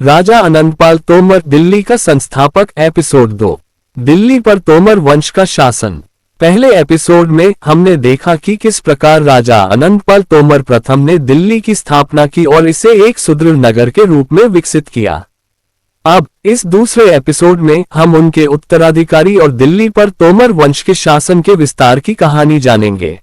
राजा अनंतपाल तोमर, दिल्ली का संस्थापक। एपिसोड 2, दिल्ली पर तोमर वंश का शासन। पहले एपिसोड में हमने देखा कि किस प्रकार राजा अनंतपाल तोमर प्रथम ने दिल्ली की स्थापना की और इसे एक सुदृढ़ नगर के रूप में विकसित किया। अब इस दूसरे एपिसोड में हम उनके उत्तराधिकारी और दिल्ली पर तोमर वंश के शासन के विस्तार की कहानी जानेंगे।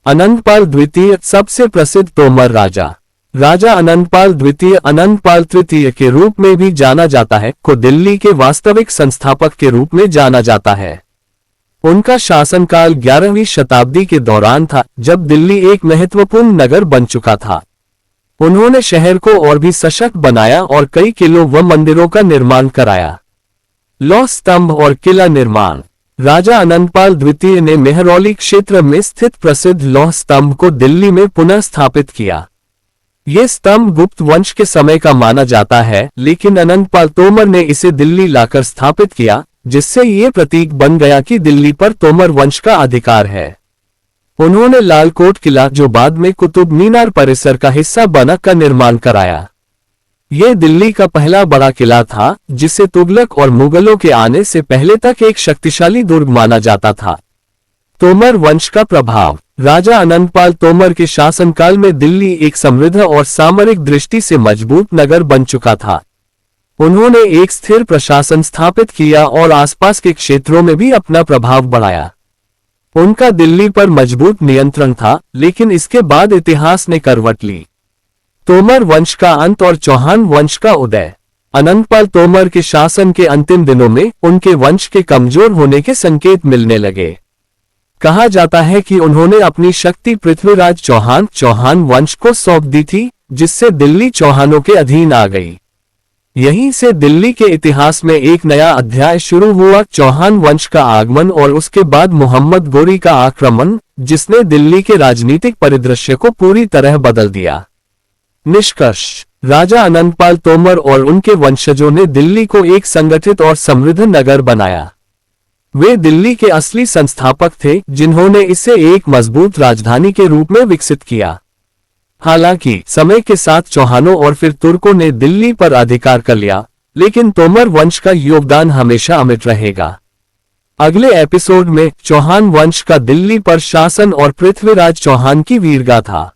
अनंतपाल द्वितीय, सबसे प्रसिद्ध तोमर राजा। राजा अनंतपाल द्वितीय, अनंतपाल तृतीय के रूप में भी जाना जाता है, को दिल्ली के वास्तविक संस्थापक के रूप में जाना जाता है। उनका शासनकाल 11वीं शताब्दी के दौरान था, जब दिल्ली एक महत्वपूर्ण नगर बन चुका था। उन्होंने शहर को और भी सशक्त बनाया और कई किलों व मंदिरों का निर्माण कराया। लौह स्तंभ और किला निर्माण। राजा अनंतपाल द्वितीय ने मेहरौली क्षेत्र में स्थित प्रसिद्ध लौह स्तंभ को दिल्ली में पुनः स्थापित किया। ये स्तंभ गुप्त वंश के समय का माना जाता है, लेकिन अनंतपाल तोमर ने इसे दिल्ली लाकर स्थापित किया, जिससे ये प्रतीक बन गया कि दिल्ली पर तोमर वंश का अधिकार है। उन्होंने लाल कोट किला, जो बाद में कुतुब मीनार परिसर का हिस्सा बना, का निर्माण कराया। ये दिल्ली का पहला बड़ा किला था, जिसे तुगलक और मुगलों के आने से पहले तक एक शक्तिशाली दुर्ग माना जाता था। तोमर वंश का प्रभाव। राजा अनंतपाल तोमर के शासनकाल में दिल्ली एक समृद्ध और सामरिक दृष्टि से मजबूत नगर बन चुका था। उन्होंने एक स्थिर प्रशासन स्थापित किया और आसपास के क्षेत्रों में भी अपना प्रभाव बढ़ाया। उनका दिल्ली पर मजबूत नियंत्रण था, लेकिन इसके बाद इतिहास ने करवट ली। तोमर वंश का अंत और चौहान वंश का उदय। अनंतपाल तोमर के शासन के अंतिम दिनों में उनके वंश के कमजोर होने के संकेत मिलने लगे। कहा जाता है कि उन्होंने अपनी शक्ति पृथ्वीराज चौहान वंश को सौंप दी थी, जिससे दिल्ली चौहानों के अधीन आ गई। यहीं से दिल्ली के इतिहास में एक नया अध्याय शुरू हुआ, चौहान वंश का आगमन और उसके बाद मोहम्मद गोरी का आक्रमण, जिसने दिल्ली के राजनीतिक परिदृश्य को पूरी तरह बदल दिया। निष्कर्ष। राजा अनंतपाल तोमर और उनके वंशजों ने दिल्ली को एक संगठित और समृद्ध नगर बनाया। वे दिल्ली के असली संस्थापक थे, जिन्होंने इसे एक मजबूत राजधानी के रूप में विकसित किया। हालांकि समय के साथ चौहानों और फिर तुर्कों ने दिल्ली पर अधिकार कर लिया, लेकिन तोमर वंश का योगदान हमेशा अमिट रहेगा। अगले एपिसोड में चौहान वंश का दिल्ली पर शासन और पृथ्वीराज चौहान की वीरगाथा।